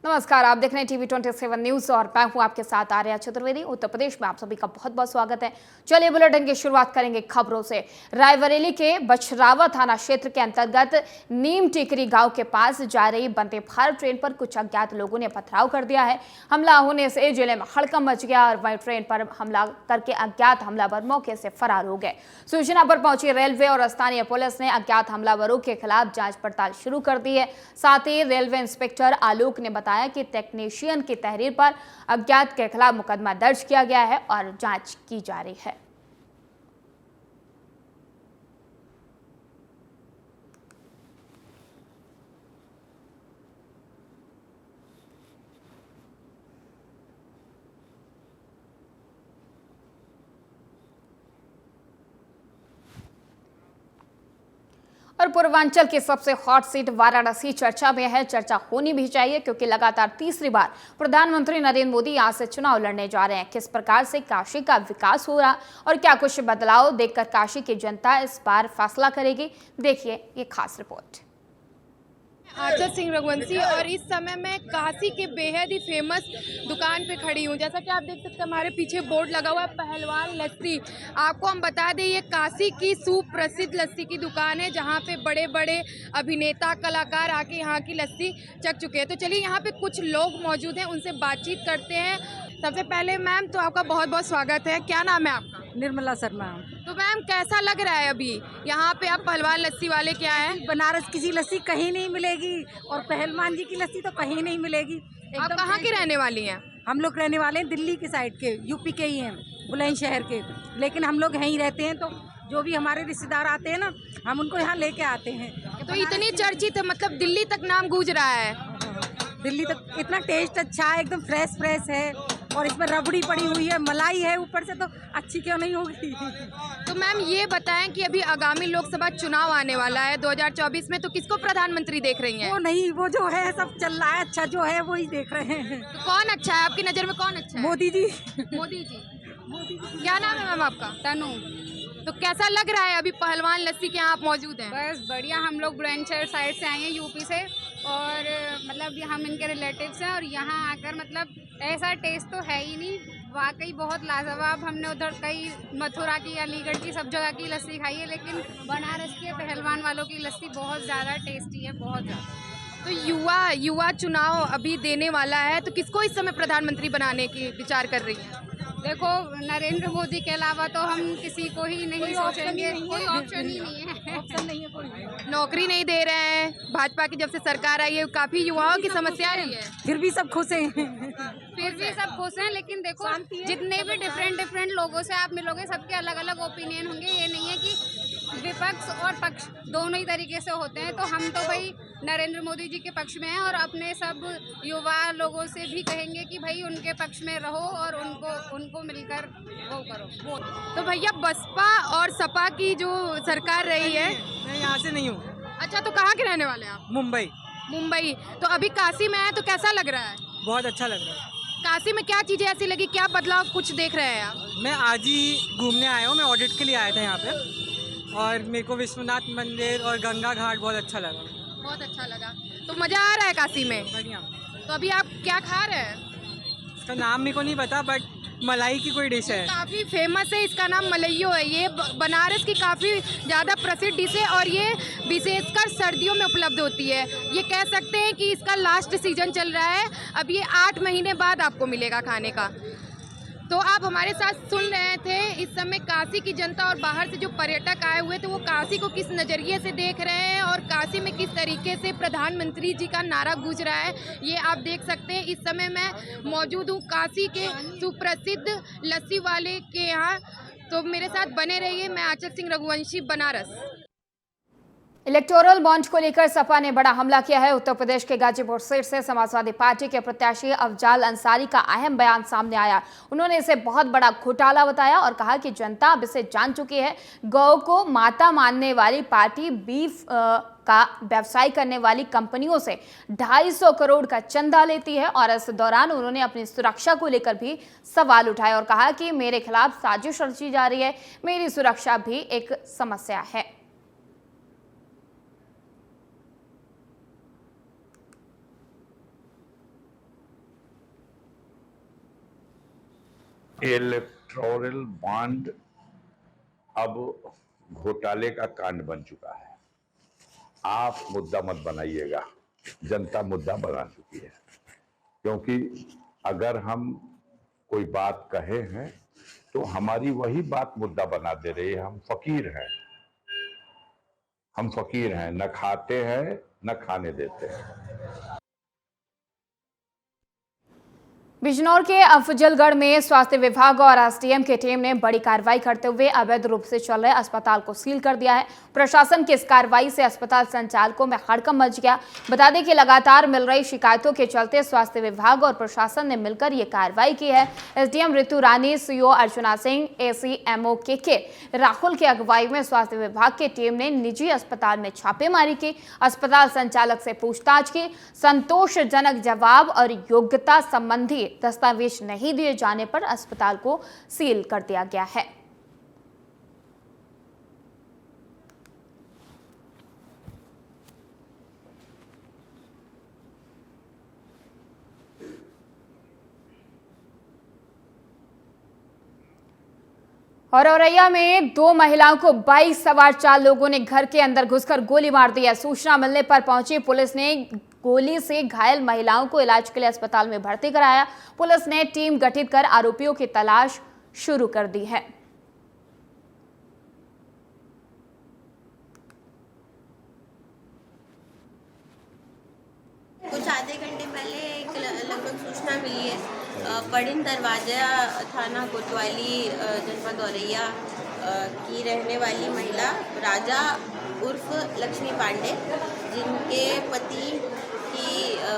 नमस्कार, आप देख रहे हैं टीवी 27 न्यूज और मैं हूं आपके साथ आर्या चतुर्वेदी। उत्तर प्रदेश में आप सभी का बहुत बहुत स्वागत है। चलिए बुलेटिन की शुरुआत करेंगे खबरों से। रायबरेली के बछरावा थाना क्षेत्र के अंतर्गत नीम टिकरी गांव के पास जा रही वंदे भारत ट्रेन पर कुछ अज्ञात लोगों ने पथराव कर दिया है। हमला होने से जिले में हड़कंप मच गया और वहीं ट्रेन पर हमला करके अज्ञात हमलावर मौके से फरार हो गए। सूचना पर पहुंची रेलवे और स्थानीय पुलिस ने अज्ञात हमलावरों के खिलाफ जांच पड़ताल शुरू कर दी है। साथ ही रेलवे इंस्पेक्टर आलोक ने बताया कि टेक्नीशियन की तहरीर पर अज्ञात के खिलाफ मुकदमा दर्ज किया गया है और जांच की जा रही है। और पूर्वांचल की सबसे हॉट सीट वाराणसी चर्चा में है। चर्चा होनी भी चाहिए क्योंकि लगातार तीसरी बार प्रधानमंत्री नरेंद्र मोदी यहां से चुनाव लड़ने जा रहे हैं। किस प्रकार से काशी का विकास हो रहा और क्या कुछ बदलाव देखकर काशी की जनता इस बार फैसला करेगी, देखिए ये खास रिपोर्ट। आचर सिंह रघुवंशी और इस समय मैं काशी के बेहद ही फेमस दुकान पे खड़ी हूँ। जैसा कि आप देख सकते हैं हमारे पीछे बोर्ड लगा हुआ है पहलवान लस्सी। आपको हम बता दें ये काशी की सुप्रसिद्ध लस्सी की दुकान है जहाँ पे बड़े बड़े अभिनेता कलाकार आके यहाँ की लस्सी चख चुके हैं। तो चलिए यहाँ पे कुछ लोग मौजूद हैं, उनसे बातचीत करते हैं। सबसे पहले मैम तो आपका बहुत बहुत स्वागत है। क्या नाम है आपका? निर्मला शर्मा। तो मैम कैसा लग रहा है अभी यहाँ पे आप पहलवान लस्सी वाले क्या है? बनारस की लस्सी कहीं नहीं मिलेगी और पहलवान जी की लस्सी तो कहीं नहीं मिलेगी। आप कहाँ की रहने वाली हैं? हम लोग रहने वाले हैं दिल्ली के साइड के, यूपी के ही हैं, बुलंदशहर के, लेकिन हम लोग यहीं रहते हैं। तो जो भी हमारे रिश्तेदार आते हैं ना, हम उनको यहाँ लेके आते हैं। तो इतनी चर्चित है, मतलब दिल्ली तक नाम गूंज रहा है। दिल्ली तक इतना टेस्ट अच्छा है, एकदम फ्रेश फ्रेश है और इसमें रबड़ी पड़ी हुई है, मलाई है ऊपर से, तो अच्छी क्यों नहीं होगी। तो मैम ये बताएं कि अभी आगामी लोकसभा चुनाव आने वाला है 2024 में, तो किसको प्रधानमंत्री देख रही हैं? वो नहीं, वो जो है सब चल रहा है, अच्छा जो है वो ही देख रहे हैं। तो कौन अच्छा है आपकी नज़र में, कौन अच्छा है? मोदी जी। मोदी जी। क्या नाम है मैम आपका? तनु। तो कैसा लग रहा है अभी पहलवान लस्सी के यहाँ आप मौजूद हैं? बस बढ़िया। हम लोग बुलंदशहर साइड से आए हैं, यूपी से, और मतलब हम इनके रिलेटिव्स हैं और यहाँ आकर मतलब ऐसा टेस्ट तो है ही नहीं, वाकई बहुत लाजवाब। हमने उधर कई मथुरा की, अलीगढ़ की, सब जगह की लस्सी खाई है, लेकिन बनारस के पहलवान वालों की लस्सी बहुत ज़्यादा टेस्टी है, बहुत ज़्यादा। तो युवा चुनाव अभी देने वाला है, तो किसको इस समय प्रधानमंत्री बनाने की विचार कर रही है? देखो, नरेंद्र मोदी के अलावा तो हम किसी को ही नहीं सोचेंगे, कोई ऑप्शन ही नहीं है। ऑप्शन नहीं है कोई। नौकरी नहीं दे रहे हैं। भाजपा की जब से सरकार आई है काफी युवाओं की समस्या रही है, फिर भी सब खुश हैं। फिर भी सब खुश हैं, लेकिन देखो जितने भी डिफरेंट लोगों से आप मिलोगे सबके अलग अलग ओपिनियन होंगे। ये नहीं है कि विपक्ष और पक्ष दोनों ही तरीके से होते हैं। तो हम तो भाई नरेंद्र मोदी जी के पक्ष में हैं और अपने सब युवा लोगों से भी कहेंगे कि भाई उनके पक्ष में रहो और उनको मिलकर वो करो। तो भैया बसपा और सपा की जो सरकार रही है। मैं यहाँ से नहीं हूँ। अच्छा, तो कहाँ के रहने वाले हैं आप? मुंबई। मुंबई। तो अभी काशी में आए तो कैसा लग रहा है? बहुत अच्छा लग रहा है। काशी में क्या चीजें ऐसी लगी, क्या बदलाव कुछ देख रहे हैं आप? मैं आज ही घूमने आया हूँ, मैं ऑडिट के लिए आया था यहाँ पे, और मेरे को विश्वनाथ मंदिर और गंगा घाट बहुत अच्छा लगा। बहुत अच्छा लगा। तो मजा आ रहा है काशी में? बढ़िया। तो अभी आप क्या खा रहे हैं? इसका नाम मेरे को नहीं पता, बट मलाई की कोई डिश है। काफ़ी फेमस है, इसका नाम मलइयो है। ये बनारस की काफ़ी ज़्यादा प्रसिद्ध डिश है और ये विशेषकर सर्दियों में उपलब्ध होती है। ये कह सकते हैं कि इसका लास्ट सीजन चल रहा है, अब ये 8 महीने बाद आपको मिलेगा खाने का। तो आप हमारे साथ सुन रहे थे इस समय काशी की जनता और बाहर से जो पर्यटक आए हुए थे वो काशी को किस नज़रिए से देख रहे हैं और काशी में किस तरीके से प्रधानमंत्री जी का नारा गूंज रहा है, ये आप देख सकते हैं। इस समय मैं मौजूद हूँ काशी के सुप्रसिद्ध लस्सी वाले के यहाँ। तो मेरे साथ बने रहिए। मैं आचर सिंह रघुवंशी, बनारस। इलेक्टोरल बॉन्ड को लेकर सपा ने बड़ा हमला किया है। उत्तर प्रदेश के गाजीपुर सीट से समाजवादी पार्टी के प्रत्याशी अफजाल अंसारी का अहम बयान सामने आया। उन्होंने इसे बहुत बड़ा घोटाला बताया और कहा कि जनता अब इसे जान चुकी है। गौ को माता मानने वाली पार्टी बीफ का व्यवसाय करने वाली कंपनियों से 250 करोड़ का चंदा लेती है और इस दौरान उन्होंने अपनी सुरक्षा को लेकर भी सवाल उठाए और कहा कि मेरे खिलाफ साजिश रची जा रही है, मेरी सुरक्षा भी एक समस्या है। इलेक्टोरल बॉन्ड अब घोटाले का कांड बन चुका है। आप मुद्दा मत बनाइएगा, जनता मुद्दा बना चुकी है। क्योंकि अगर हम कोई बात कहे हैं तो हमारी वही बात मुद्दा बना दे रही है। हम फकीर हैं, न खाते हैं न खाने देते हैं। बिजनौर के अफजलगढ़ में स्वास्थ्य विभाग और एसडीएम की टीम ने बड़ी कार्रवाई करते हुए अवैध रूप से चल रहे अस्पताल को सील कर दिया है। प्रशासन की इस कार्रवाई से अस्पताल संचालकों में हड़कंप मच गया। बता दें कि लगातार मिल रही शिकायतों के चलते स्वास्थ्य विभाग और प्रशासन ने मिलकर ये कार्रवाई की है। एसडीएम ऋतु रानी, सीओ अर्चना सिंह, एसीएमओ के राहुल की अगुवाई में स्वास्थ्य विभाग की टीम ने निजी अस्पताल में छापेमारी की। अस्पताल संचालक से पूछताछ की। संतोषजनक जवाब और योग्यता संबंधी दस्तावेज नहीं दिए जाने पर अस्पताल को सील कर दिया गया है। और औरैया में 2 महिलाओं को बाइक सवार 4 लोगों ने घर के अंदर घुसकर गोली मार दी है। सूचना मिलने पर पहुंची पुलिस ने गोली से घायल महिलाओं को इलाज के लिए अस्पताल में भर्ती कराया। पुलिस ने टीम गठित कर आरोपियों की तलाश शुरू कर दी है। कुछ आधे घंटे पहले एक लगभग सूचना मिली है पड़िन दरवाजा थाना कोतवाली जनपद औरैया की रहने वाली महिला राजा उर्फ लक्ष्मी पांडे, जिनके पति की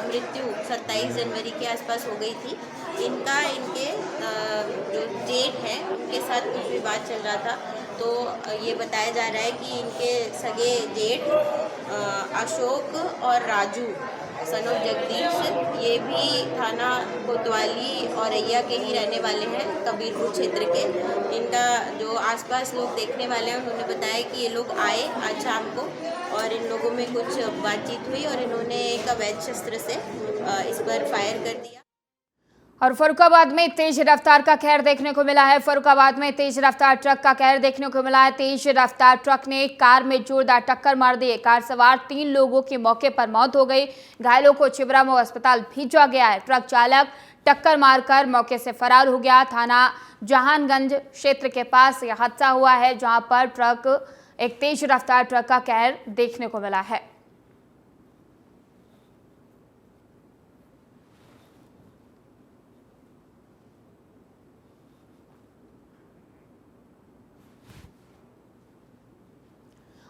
मृत्यु 27 जनवरी के आसपास हो गई थी। इनके जो जेठ है उनके साथ कुछ विवाद चल रहा था। तो ये बताया जा रहा है कि इनके सगे जेठ अशोक और राजू सन ऑफ जगदीश, ये भी थाना कोतवाली औरैया के ही रहने वाले हैं, कबीरपुर क्षेत्र के। इनका जो आसपास लोग देखने वाले हैं उन्होंने बताया कि ये लोग आए आज शाम को और इन लोगों में कुछ बातचीत हुई और इन्होंने एक अवैध शस्त्र से इस पर फायर कर दिया। और फर्रुखाबाद में तेज रफ्तार का कहर देखने को मिला है। फर्रुखाबाद में तेज रफ्तार ट्रक का कहर देखने को मिला है। तेज रफ्तार ट्रक ने कार में जोरदार टक्कर मार दी। कार सवार 3 लोगों की मौके पर मौत हो गई। घायलों को छिबरामऊ अस्पताल भेजा गया है। ट्रक चालक टक्कर मारकर मौके से फरार हो गया। थाना जहानगंज क्षेत्र के पास यह हादसा हुआ है, जहां पर एक तेज रफ्तार ट्रक का कहर देखने को मिला है।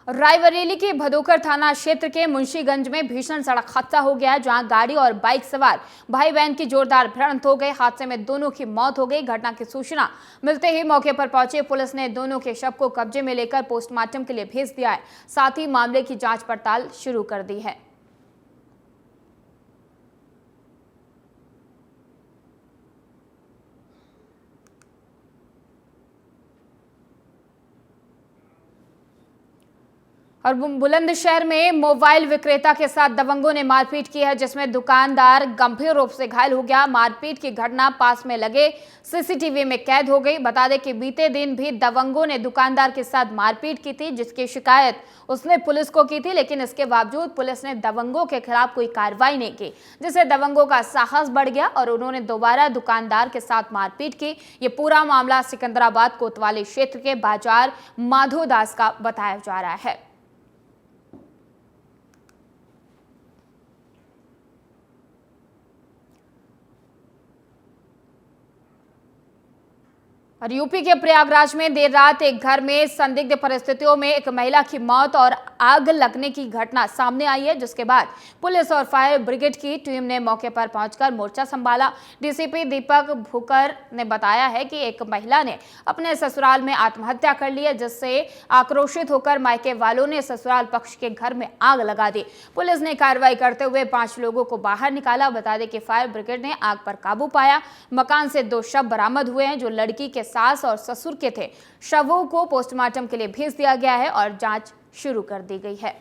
रायबरेली के भदोकर थाना क्षेत्र के मुंशीगंज में भीषण सड़क हादसा हो गया, जहां गाड़ी और बाइक सवार भाई बहन की जोरदार भिड़ंत हो गई। हादसे में दोनों की मौत हो गई। घटना की सूचना मिलते ही मौके पर पहुंची पुलिस ने दोनों के शव को कब्जे में लेकर पोस्टमार्टम के लिए भेज दिया है। साथ ही मामले की जांच पड़ताल शुरू कर दी है। और बुलंदशहर में मोबाइल विक्रेता के साथ दबंगों ने मारपीट की है, जिसमें दुकानदार गंभीर रूप से घायल हो गया। मारपीट की घटना पास में लगे सीसीटीवी में कैद हो गई। बता दें कि बीते दिन भी दबंगों ने दुकानदार के साथ मारपीट की थी, जिसकी शिकायत उसने पुलिस को की थी, लेकिन इसके बावजूद पुलिस ने दबंगों के खिलाफ कोई कार्रवाई नहीं की, जिससे दबंगों का साहस बढ़ गया और उन्होंने दोबारा दुकानदार के साथ मारपीट की। ये पूरा मामला सिकंदराबाद कोतवाली क्षेत्र के बाजार माधोदास का बताया जा रहा है। और यूपी के प्रयागराज में देर रात एक घर में संदिग्ध परिस्थितियों में एक महिला की मौत और आग लगने की घटना सामने आई है, जिसके बाद पुलिस और फायर ब्रिगेड की टीम ने मौके पर पहुंचकर मोर्चा संभाला। डीसीपी दीपक भूकर ने बताया है कि एक महिला ने अपने ससुराल में आत्महत्या कर ली है, जिससे आक्रोशित होकर मायके वालों ने ससुराल पक्ष के घर में आग लगा दी। पुलिस ने कार्रवाई करते हुए 5 लोगों को बाहर निकाला। बता दें कि फायर ब्रिगेड ने आग पर काबू पाया। मकान से 2 शव बरामद हुए हैं, जो लड़की के सास और ससुर के थे। शवों को पोस्टमार्टम के लिए भेज दिया गया है और जांच शुरू कर दी गई है।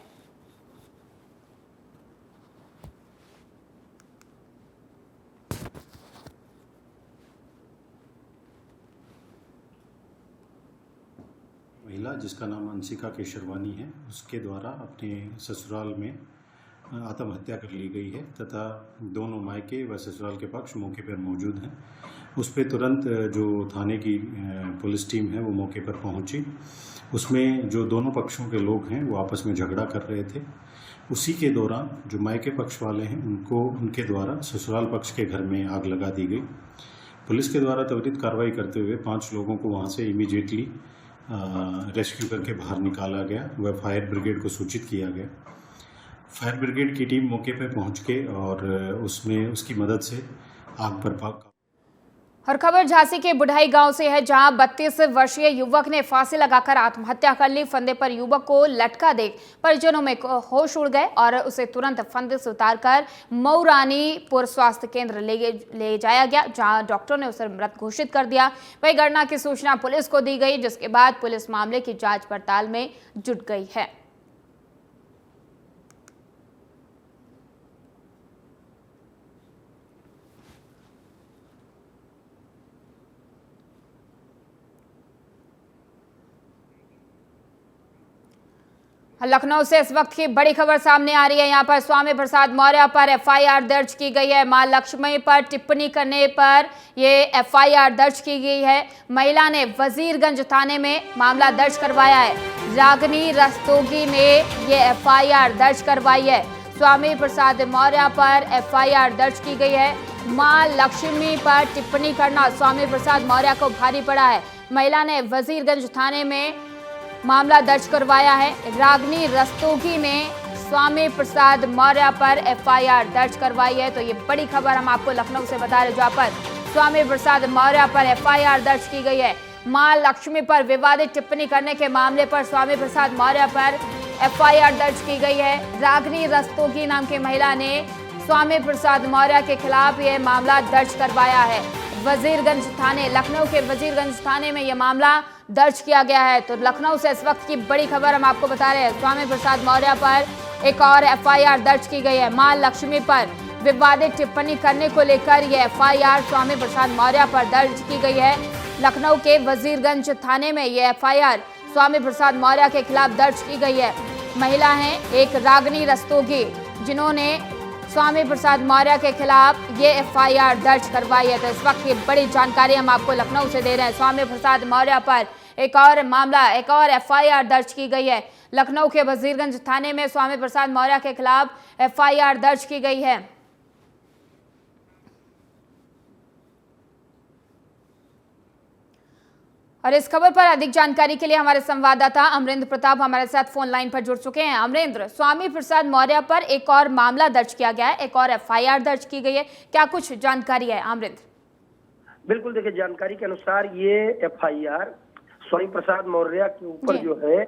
महिला जिसका नाम अंशिका केशरवानी है, उसके द्वारा अपने ससुराल में आत्महत्या कर ली गई है तथा दोनों मायके व ससुराल के पक्ष मौके पर मौजूद हैं। उस पर तुरंत जो थाने की पुलिस टीम है वो मौके पर पहुंची। उसमें जो दोनों पक्षों के लोग हैं वो आपस में झगड़ा कर रहे थे। उसी के दौरान जो मायके पक्ष वाले हैं उनके द्वारा ससुराल पक्ष के घर में आग लगा दी गई। पुलिस के द्वारा त्वरित कार्रवाई करते हुए 5 लोगों को वहां से इमीडिएटली रेस्क्यू करके बाहर निकाला गया व फायर ब्रिगेड को सूचित किया गया। फायर ब्रिगेड की टीम मौके पर पहुंच के और उसकी मदद से आग पर और खबर झांसी के बुढ़ाई गांव से है, जहां 32 वर्षीय युवक ने फांसी लगाकर आत्महत्या कर ली। फंदे पर युवक को लटका देख परिजनों में होश उड़ गए और उसे तुरंत फंदे से उतारकर मऊरानीपुर स्वास्थ्य केंद्र ले जाया गया, जहां डॉक्टर ने उसे मृत घोषित कर दिया। वही घटना की सूचना पुलिस को दी गई, जिसके बाद पुलिस मामले की जांच पड़ताल में जुट गई है। लखनऊ से इस वक्त की बड़ी खबर सामने आ रही है। यहां पर स्वामी प्रसाद मौर्य पर एफआईआर दर्ज की गई है। मां लक्ष्मी पर टिप्पणी करने पर यह एफआईआर दर्ज की गई है। महिला ने वजीरगंज थाने में मामला दर्ज करवाया है। रागिनी रस्तोगी ने यह एफआईआर दर्ज करवाई है। स्वामी प्रसाद मौर्य पर एफआईआर दर्ज की गई है। मां लक्ष्मी पर टिप्पणी करना स्वामी प्रसाद मौर्य को भारी पड़ा है। महिला ने वजीरगंज थाने में मामला दर्ज करवाया है। रागिनी रस्तोगी ने स्वामी प्रसाद मौर्य पर एफआईआर दर्ज करवाई है। तो ये बड़ी खबर हम आपको लखनऊ से बता रहे, जहां पर स्वामी प्रसाद मौर्य पर एफआईआर दर्ज की गई है। मां लक्ष्मी पर विवादित टिप्पणी करने के मामले पर स्वामी प्रसाद मौर्य पर एफआईआर दर्ज की गई है। रागिनी रस्तोगी नाम की महिला ने स्वामी प्रसाद मौर्य के खिलाफ यह मामला दर्ज करवाया है। वजीरगंज थाने, लखनऊ के वजीरगंज थाने में यह मामला दर्ज किया गया है। तो लखनऊ से इस वक्त की बड़ी खबर हम आपको बता रहे हैं। स्वामी प्रसाद मौर्य पर एक और एफआईआर दर्ज की गई है। मां लक्ष्मी पर विवादित टिप्पणी करने को लेकर यह एफआईआर स्वामी प्रसाद मौर्य पर दर्ज की गई है। लखनऊ के वजीरगंज थाने में यह एफआईआर स्वामी प्रसाद मौर्य के खिलाफ दर्ज की गई है। महिला है एक रागिनी रस्तोगी, जिन्होंने स्वामी प्रसाद मौर्य के खिलाफ ये एफआईआर दर्ज करवाई है। तो इस वक्त की बड़ी जानकारी हम आपको लखनऊ से दे रहे हैं। स्वामी प्रसाद मौर्य पर एक और एफआईआर दर्ज की गई है। लखनऊ के वजीरगंज थाने में स्वामी प्रसाद मौर्य के खिलाफ एफआईआर दर्ज की गई है। और इस खबर पर अधिक जानकारी के लिए हमारे संवाददाता अमरेंद्र प्रताप हमारे साथ फोन लाइन पर जुड़ चुके हैं। अमरेंद्र, स्वामी प्रसाद मौर्य पर एक और मामला दर्ज किया गया है, एक और एफआईआर दर्ज की गई है, क्या कुछ जानकारी है अमरेंद्र? बिल्कुल, देखिए जानकारी के अनुसार ये एफआईआर स्वामी प्रसाद मौर्य के ऊपर जो है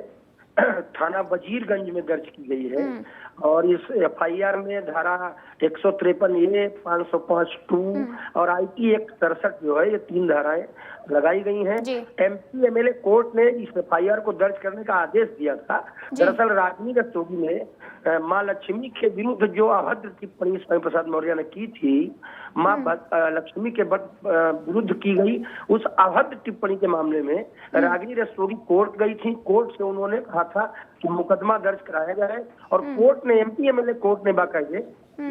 थाना वजीरगंज में दर्ज की गई है। और इस एफआईआर में धारा 153A, 505(2) और IT एक्ट 67 जो है, ये 3 धाराएं लगाई गई हैं। MP MLA कोर्ट ने इस एफआईआर को दर्ज करने का आदेश दिया था। दरअसल रागिनी रस्तोगी ने मां लक्ष्मी के विरुद्ध जो अभद्र टिप्पणी स्वामी प्रसाद मौर्य ने की थी, मां लक्ष्मी के विरुद्ध की गई उस अभद्र टिप्पणी के मामले में रागिनी रस्तोगी कोर्ट गई थी। कोर्ट से उन्होंने कहा था कि मुकदमा दर्ज कराया जाए और कोर्ट ने, MP MLA कोर्ट ने बाकायदे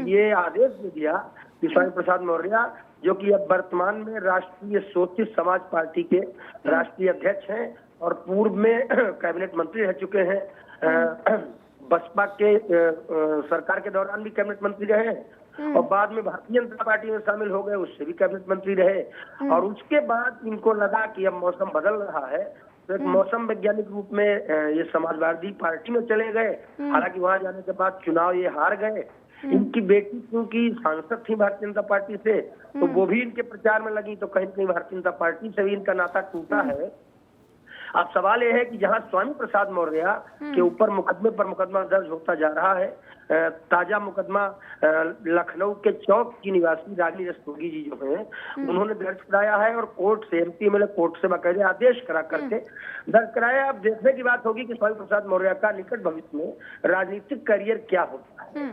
ये आदेश दे दिया कि स्वामी प्रसाद मौर्य, जो कि अब वर्तमान में राष्ट्रीय शोषित समाज पार्टी के राष्ट्रीय अध्यक्ष हैं और पूर्व में कैबिनेट मंत्री रह चुके हैं, बसपा के सरकार के दौरान भी कैबिनेट मंत्री रहे और बाद में भारतीय जनता पार्टी में शामिल हो गए, उससे भी कैबिनेट मंत्री रहे। और उसके बाद इनको लगा कि अब मौसम बदल रहा है, तो एक मौसम वैज्ञानिक रूप में ये समाजवादी पार्टी में चले गए। हालांकि वहां जाने के बाद चुनाव ये हार गए। इनकी बेटी क्योंकि सांसद थी भारतीय जनता पार्टी से, तो वो भी इनके प्रचार में लगी, तो कहीं कहीं भारतीय जनता पार्टी से भी इनका नाता टूटा है। अब सवाल यह है कि जहां स्वामी प्रसाद मौर्य के ऊपर मुकदमे पर मुकदमा दर्ज होता जा रहा है, ताजा मुकदमा लखनऊ के चौक की निवासी रागिनी रस्तोगी जी जो है उन्होंने दर्ज कराया है और कोर्ट से, MP MLA कोर्ट से बाकायदे आदेश करा करके दर्ज कराया। अब देखने की बात होगी कि स्वामी प्रसाद मौर्य का निकट भविष्य में राजनीतिक करियर क्या होता है।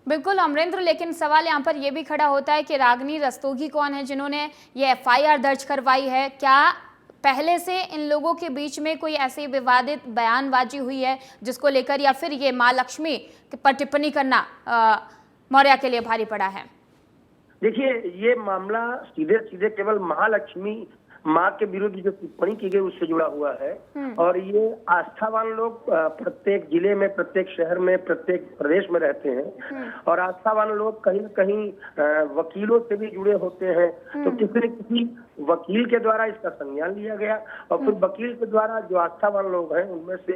बिल्कुल अमरेंद्र, लेकिन सवाल यहाँ पर यह भी खड़ा होता है कि रागिनी रस्तोगी कौन है जिन्होंने ये एफआईआर दर्ज करवाई है? क्या पहले से इन लोगों के बीच में कोई ऐसी विवादित बयानबाजी हुई है जिसको लेकर, या फिर ये माँ लक्ष्मी पर टिप्पणी करना मौर्य के लिए भारी पड़ा है? देखिए, ये मामला सीधे सीधे केवल महालक्ष्मी माँ के विरुद्ध जो टिप्पणी की गई उससे जुड़ा हुआ है। और ये आस्थावान लोग प्रत्येक जिले में, प्रत्येक शहर में, प्रत्येक प्रदेश में रहते हैं और आस्थावान लोग कहीं न कहीं वकीलों से भी जुड़े होते हैं। तो किसी न किसी वकील के द्वारा इसका संज्ञान लिया गया और फिर वकील के द्वारा जो आस्थावान लोग हैं उनमें से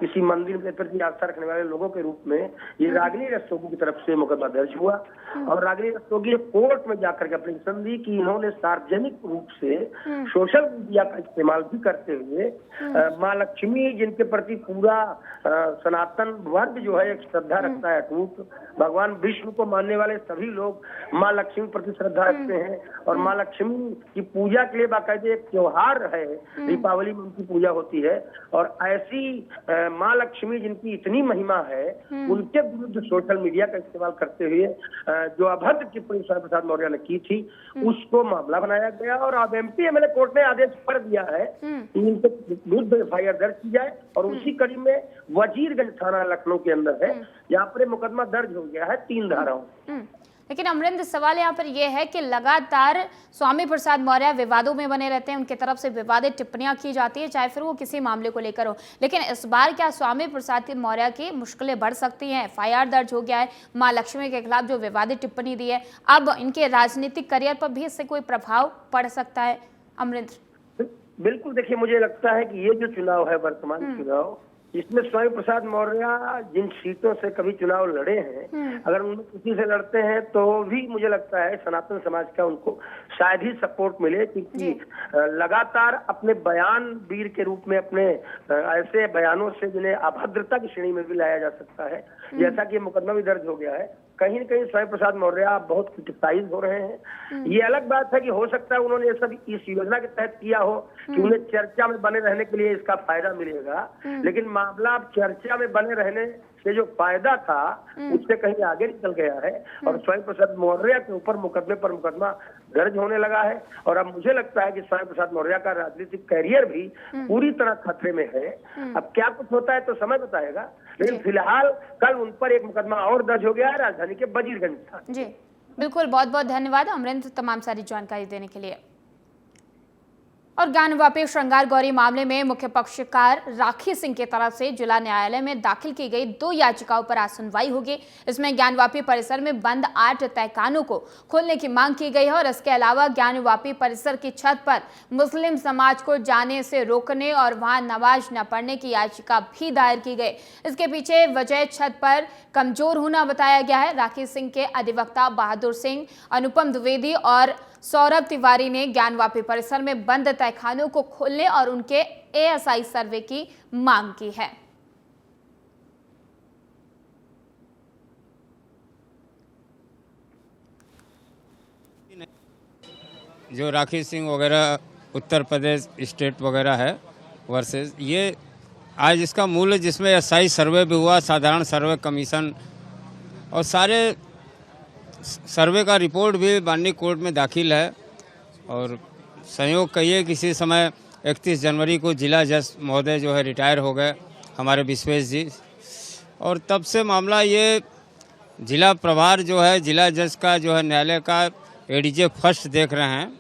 किसी मंदिर के प्रति आस्था रखने वाले लोगों के रूप में ये रागिनी रस्तोगी की तरफ से मुकदमा दर्ज हुआ और रागिनी रस्तोगी ने कोर्ट में जाकर के एप्लीकेशन दी कि इन्होंने सार्वजनिक रूप से सोशल मीडिया का इस्तेमाल भी करते हुए माँ लक्ष्मी, जिनके प्रति पूरा सनातन वर्ग जो है एक श्रद्धा रखता है अटूट, भगवान विष्णु को मानने वाले सभी लोग माँ लक्ष्मी प्रति श्रद्धा रखते हैं और माँ लक्ष्मी की पूजा के लिए बाकायदे एक त्योहार है, दीपावली में उनकी पूजा होती है। और ऐसी माँ लक्ष्मी जिनकी इतनी महिमा है, उनके विरुद्ध सोशल मीडिया का इस्तेमाल करते हुए जो अभद्र टिप्पणी स्वामी प्रसाद मौर्य ने की थी उसको मामला बनाया गया और अब एमपी एमएलए कोर्ट ने आदेश कर दिया है कि इनके विरुद्ध एफआईआर दर्ज की जाए और उसी कड़ी में वजीरगंज थाना लखनऊ के अंदर है, यहाँ पर मुकदमा दर्ज हो गया है 3 धाराओं। लेकिन अमरिंदर, सवाल यहाँ पर यह है कि लगातार स्वामी प्रसाद मौर्य विवादों में बने रहते हैं, उनकी तरफ से विवादित टिप्पणियां की जाती है, चाहे फिर वो किसी मामले को लेकर हो। लेकिन इस बार क्या स्वामी प्रसाद मौर्य की मुश्किलें बढ़ सकती हैं? एफआईआर दर्ज हो गया है, माँ लक्ष्मी के खिलाफ जो विवादित टिप्पणी दी है, अब इनके राजनीतिक करियर पर भी इससे कोई प्रभाव पड़ सकता है? अमरिंदर, बिल्कुल, देखिए मुझे लगता है कि ये जो चुनाव है, वर्तमान चुनाव, इसमें स्वामी प्रसाद मौर्य जिन सीटों से कभी चुनाव लड़े हैं, अगर उनमें किसी से लड़ते हैं तो भी मुझे लगता है सनातन समाज का उनको शायद ही सपोर्ट मिले, क्योंकि लगातार अपने बयान वीर के रूप में, अपने ऐसे बयानों से जिन्हें अभद्रता की श्रेणी में भी लाया जा सकता है, जैसा कि मुकदमा भी दर्ज हो गया है। कहीं न कहीं स्वामी प्रसाद मौर्य बहुत क्रिटिसाइज हो रहे हैं। ये अलग बात है कि हो सकता है उन्होंने ये सब इस योजना के तहत किया हो कि उन्हें चर्चा में बने रहने के लिए इसका फायदा मिलेगा, लेकिन मामला अब चर्चा में बने रहने से जो फायदा था उससे कहीं आगे निकल गया है और स्वामी प्रसाद मौर्य के ऊपर मुकदमे पर मुकदमा दर्ज होने लगा है। और अब मुझे लगता है कि स्वामी प्रसाद मौर्य का राजनीतिक कैरियर भी पूरी तरह खतरे में है। अब क्या कुछ होता है तो समय बताएगा, लेकिन फिलहाल कल उन पर एक मुकदमा और दर्ज हो गया है राजधानी के वजीरगंज थाने। जी बिल्कुल, बहुत बहुत धन्यवाद अमरिंदर तमाम सारी जानकारी देने के लिए। और ज्ञानवापी श्रृंगार गौरी मामले में मुख्य पक्षकार राखी सिंह की तरफ से जिला न्यायालय में दाखिल की गई 2 याचिकाओं पर आज सुनवाई होगी। इसमें ज्ञानवापी परिसर में बंद 8 तहखानों को खोलने की मांग की गई है और इसके अलावा ज्ञानवापी परिसर की छत पर मुस्लिम समाज को जाने से रोकने और वहां नमाज न पढ़ने की याचिका भी दायर की गई। इसके पीछे वजह छत पर कमजोर होना बताया गया है। राखी सिंह के अधिवक्ता बहादुर सिंह, अनुपम द्विवेदी और सौरभ तिवारी ने ज्ञानवापी परिसर में बंद तहखानों को खोलने और उनके एएसआई सर्वे की मांग की है। जो राखी सिंह वगैरह उत्तर प्रदेश स्टेट वगैरह है वर्सेस ये आज इसका मूल जिसमें एएसआई सर्वे भी हुआ, साधारण सर्वे कमीशन और सारे सर्वे का रिपोर्ट भी माननीय कोर्ट में दाखिल है। और संयोग कहिए किसी समय 31 जनवरी को जिला जज महोदय जो है रिटायर हो गए हमारे विश्वेश जी, और तब से मामला ये जिला प्रभार जो है जिला जज का जो है न्यायालय का एडीजे फर्स्ट देख रहे हैं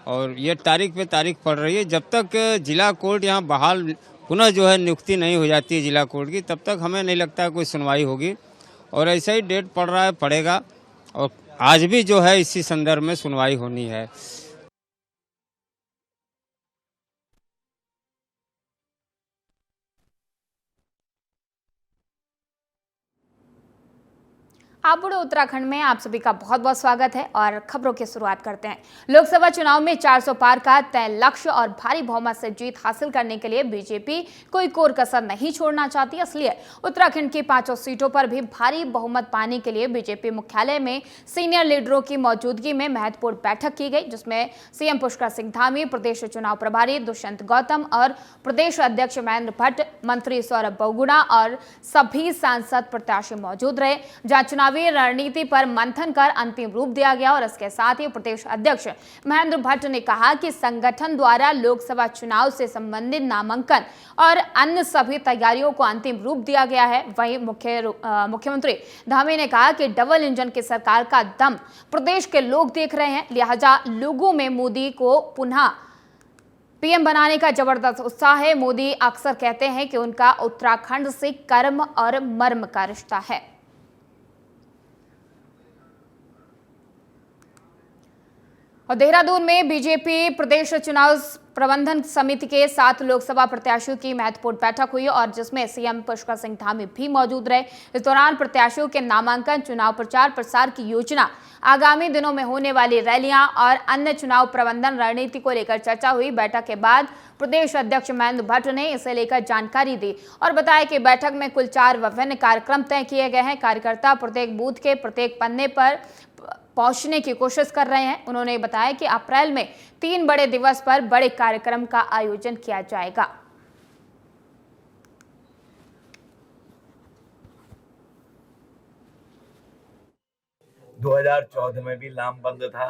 और ये तारीख पे तारीख पड़ रही है। जब तक जिला कोर्ट यहाँ बहाल पुनः जो है नियुक्ति नहीं हो जाती है जिला कोर्ट की, तब तक हमें नहीं लगता कोई सुनवाई होगी और ऐसा ही डेट पड़ रहा है, पड़ेगा और आज भी जो है इसी संदर्भ में सुनवाई होनी है। आप बूढ़े उत्तराखंड में आप सभी का बहुत बहुत स्वागत है और खबरों की शुरुआत करते हैं। लोकसभा चुनाव में 400 पार का तय लक्ष्य और भारी बहुमत से जीत हासिल करने के लिए बीजेपी कोई कोर कसर नहीं छोड़ना चाहती, इसलिए उत्तराखंड की 5 सीटों पर भी भारी बहुमत पाने के लिए बीजेपी मुख्यालय में सीनियर लीडरों की मौजूदगी में महत्वपूर्ण बैठक की गई, जिसमें सीएम पुष्कर सिंह धामी, प्रदेश चुनाव प्रभारी दुष्यंत गौतम और प्रदेश अध्यक्ष महेंद्र भट्ट, मंत्री सौरभ बहुगुणा और सभी सांसद प्रत्याशी मौजूद रहे। जहां चुनावी चुनावी रणनीति पर मंथन कर अंतिम रूप दिया गया। और इसके साथ ही प्रदेश अध्यक्ष महेंद्र भट्ट ने कहा कि संगठन द्वारा लोकसभा चुनाव से संबंधित नामांकन और अन्य सभी तैयारियों को अंतिम रूप दिया गया है। वहीं मुख्यमंत्री धामी ने कहा कि डबल इंजन की सरकार का दम प्रदेश के लोग देख रहे हैं, लिहाजा लोगों में मोदी को पुनः पीएम बनाने का जबरदस्त उत्साह है। मोदी अक्सर कहते हैं कि उनका उत्तराखंड से कर्म और मर्म का रिश्ता है। और देहरादून में बीजेपी प्रदेश चुनाव प्रबंधन समिति के 7 लोकसभा प्रत्याशियों की महत्वपूर्ण बैठक हुई और जिसमें सीएम पुष्कर सिंह धामी भी मौजूद रहे। इस दौरान प्रत्याशियों के नामांकन, चुनाव प्रचार प्रसार की योजना, आगामी दिनों में होने वाली रैलियां और अन्य चुनाव प्रबंधन रणनीति को लेकर चर्चा हुई। बैठक के बाद प्रदेश अध्यक्ष महेंद्र भट्ट ने इसे लेकर जानकारी दी और बताया कि बैठक में कुल 4 विभिन्न कार्यक्रम तय किए गए हैं। कार्यकर्ता प्रत्येक बूथ के प्रत्येक पन्ने पर पहुंचने की कोशिश कर रहे हैं। उन्होंने बताया कि अप्रैल में 3 बड़े दिवस पर बड़े कार्यक्रम का आयोजन किया जाएगा। दो 2014 में भी लामबंद था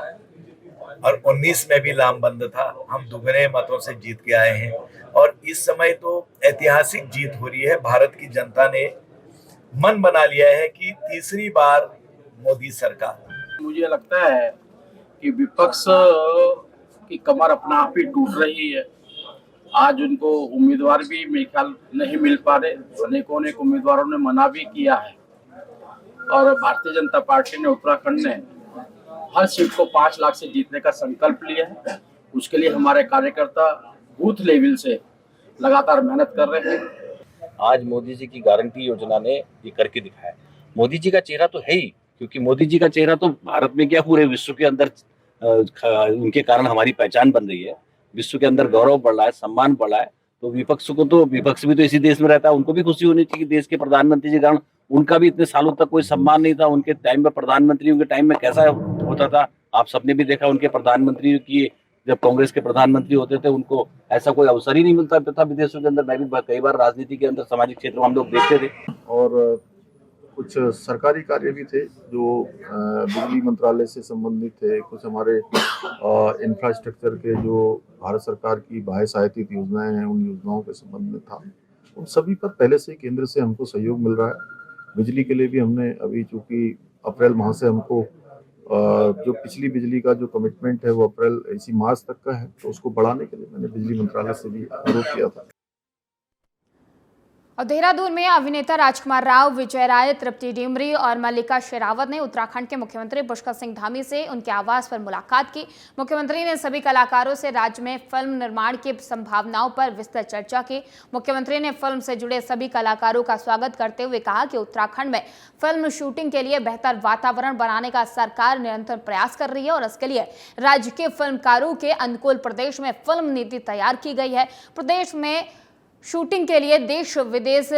और 19 में भी लामबंद था। हम दुगने मतों से जीत के आए हैं और इस समय तो ऐतिहासिक जीत हो रही है। भारत की जनता ने मन बना लिया है कि तीसरी बार मोदी सरकार। मुझे लगता है कि विपक्ष की कमर अपना आप ही टूट रही है। आज उनको उम्मीदवार भी मेरे ख्याल नहीं मिल पा रहे। अनेक उम्मीदवारों ने मना भी किया है और भारतीय जनता पार्टी ने उत्तराखंड ने हर सीट को 5 लाख से जीतने का संकल्प लिया है। उसके लिए हमारे कार्यकर्ता बूथ लेवल से लगातार मेहनत कर रहे हैं। आज मोदी जी की गारंटी योजना ने ये करके दिखाया। मोदी जी का चेहरा तो है ही, क्योंकि मोदी जी का चेहरा तो भारत में क्या पूरे विश्व के अंदर उनके कारण हमारी पहचान बन रही है। विश्व के अंदर गौरव बढ़ रहा है, सम्मान बढ़ रहा है। तो विपक्ष भी तो इसी देश में रहता है, उनको भी खुशी होनी चाहिए। देश के प्रधानमंत्री जी कारण उनका भी इतने सालों तक कोई सम्मान नहीं था। उनके टाइम में प्रधानमंत्री, उनके टाइम में कैसा होता था आप सबने भी देखा। उनके प्रधानमंत्री की जब कांग्रेस के प्रधानमंत्री होते थे उनको ऐसा कोई अवसर ही नहीं मिलता था विदेशों के अंदर। मैं भी कई बार राजनीति के अंदर सामाजिक क्षेत्र में हम लोग देखते थे। और कुछ सरकारी कार्य भी थे जो बिजली मंत्रालय से संबंधित थे, कुछ हमारे इंफ्रास्ट्रक्चर के जो भारत सरकार की बाह्य सहायतित योजनाएं हैं उन योजनाओं के संबंध में था। उन सभी पर पहले से केंद्र से हमको सहयोग मिल रहा है। बिजली के लिए भी हमने अभी चूंकि अप्रैल माह से हमको जो पिछली बिजली का जो कमिटमेंट है वो अप्रैल इसी मार्च तक का है, तो उसको बढ़ाने के लिए मैंने बिजली मंत्रालय से भी अनुरोध किया था। और देहरादून में अभिनेता राजकुमार राव, विजय राय, तृप्ति डिमरी और मल्लिका शेरावत ने उत्तराखंड के मुख्यमंत्री पुष्कर सिंह धामी से उनके आवास पर मुलाकात की। मुख्यमंत्री ने सभी कलाकारों से राज्य में फिल्म निर्माण की संभावनाओं पर विस्तृत चर्चा की। मुख्यमंत्री ने फिल्म से जुड़े सभी कलाकारों का स्वागत करते हुए कहा कि उत्तराखंड में फिल्म शूटिंग के लिए बेहतर वातावरण बनाने का सरकार निरंतर प्रयास कर रही है और इसके लिए राज्य के फिल्मकारों के अनुकूल प्रदेश में फिल्म नीति तैयार की गई है। प्रदेश में शूटिंग के लिए देश विदेश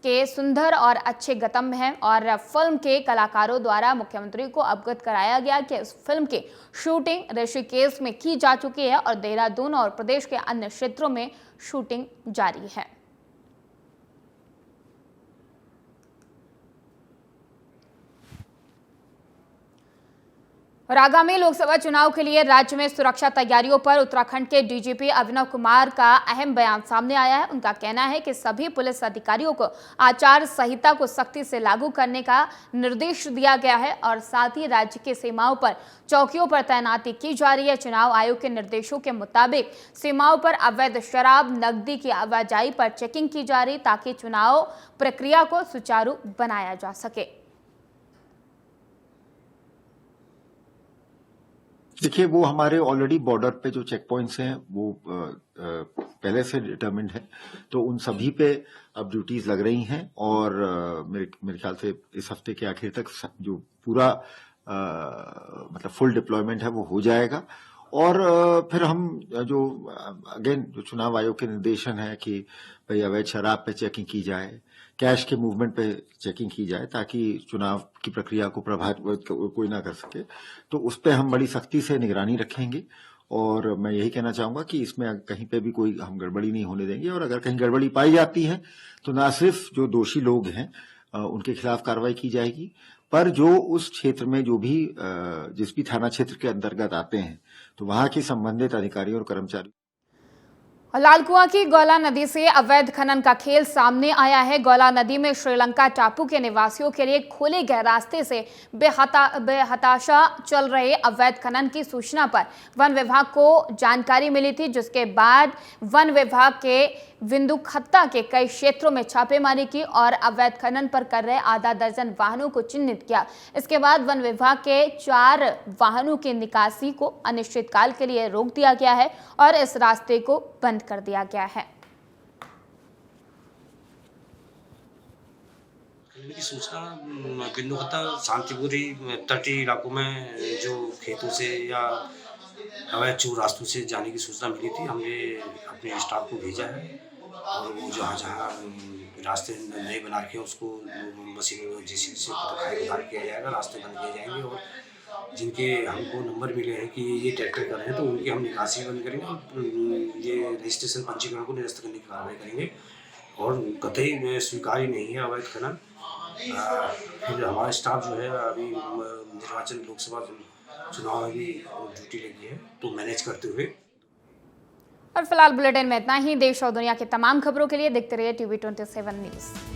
के सुंदर और अच्छे गंतव्य हैं और फिल्म के कलाकारों द्वारा मुख्यमंत्री को अवगत कराया गया कि इस फिल्म की शूटिंग ऋषिकेश में की जा चुकी है और देहरादून और प्रदेश के अन्य क्षेत्रों में शूटिंग जारी है। और आगामी लोकसभा चुनाव के लिए राज्य में सुरक्षा तैयारियों पर उत्तराखंड के डीजीपी अभिनव कुमार का अहम बयान सामने आया है। उनका कहना है कि सभी पुलिस अधिकारियों को आचार संहिता को सख्ती से लागू करने का निर्देश दिया गया है और साथ ही राज्य की सीमाओं पर चौकियों पर तैनाती की जा रही है। चुनाव आयोग के निर्देशों के मुताबिक सीमाओं पर अवैध शराब, नकदी की आवाजाही पर चेकिंग की जा रही ताकि चुनाव प्रक्रिया को सुचारू बनाया जा सके। देखिए, वो हमारे ऑलरेडी बॉर्डर पे जो चेक पॉइंट्स हैं वो पहले से डिटरमिन्ड है, तो उन सभी पे अब ड्यूटीज लग रही हैं और मेरे ख्याल से इस हफ्ते के आखिर तक जो पूरा मतलब फुल डिप्लॉयमेंट है वो हो जाएगा। और फिर हम जो जो चुनाव आयोग के निर्देशन है कि भाई अवैध शराब पे चेकिंग की जाए, कैश के मूवमेंट पे चेकिंग की जाए ताकि चुनाव की प्रक्रिया को प्रभावित कोई ना कर सके, तो उस पर हम बड़ी सख्ती से निगरानी रखेंगे। और मैं यही कहना चाहूंगा कि इसमें कहीं पे भी कोई हम गड़बड़ी नहीं होने देंगे और अगर कहीं गड़बड़ी पाई जाती है तो ना सिर्फ जो दोषी लोग हैं उनके खिलाफ कार्रवाई की जाएगी, पर जो उस क्षेत्र में जो भी जिस भी थाना क्षेत्र के अंतर्गत आते हैं तो वहां के संबंधित अधिकारियों और कर्मचारी। लालकुआं की गौला नदी से अवैध खनन का खेल सामने आया है। गौला नदी में श्रीलंका टापू के निवासियों के लिए खोले गए रास्ते से बेहताशा चल रहे अवैध खनन की सूचना पर वन विभाग को जानकारी मिली थी, जिसके बाद वन विभाग के विंदुखत्ता के कई क्षेत्रों में छापेमारी की और अवैध खनन पर कर रहे आधा दर्जन वाहनों को चिन्हित किया। इसके बाद वन विभाग के 4 वाहनों की निकासी को अनिश्चितकाल के लिए रोक दिया गया है और इस रास्ते को बंद कर दिया गया है। की सूचना बिंदुखत्ता शांतिपुरी तटीय इलाकों में जो खेतों से या अवैध चोर रास्तों से जाने की सूचना मिली थी। हमने अपने स्टाफ को भेजा है और वो जहाँ रास्ते नए बना के उसको मशीनों जेसीबी से उतार किया जाएगा, रास्ते बंद किए जाएंगे और जिनके हमको नंबर मिले हैं कि ये ट्रैक्टर कर रहे हैं तो उनकी हम निकासी बंद करेंगे और ये रजिस्ट्रेशन पंजीकरण को निरस्त करने की कार्रवाई करेंगे और कतई स्वीकार्य नहीं है अवैध खनन। फिर हमारा स्टाफ जो है अभी निर्वाचन लोकसभा चुनाव में भी ड्यूटी लगी है तो मैनेज करते हुए। और फिलहाल बुलेटिन में इतना ही। देश और दुनिया की तमाम खबरों के लिए देखते रहिए TV 27 न्यूज़।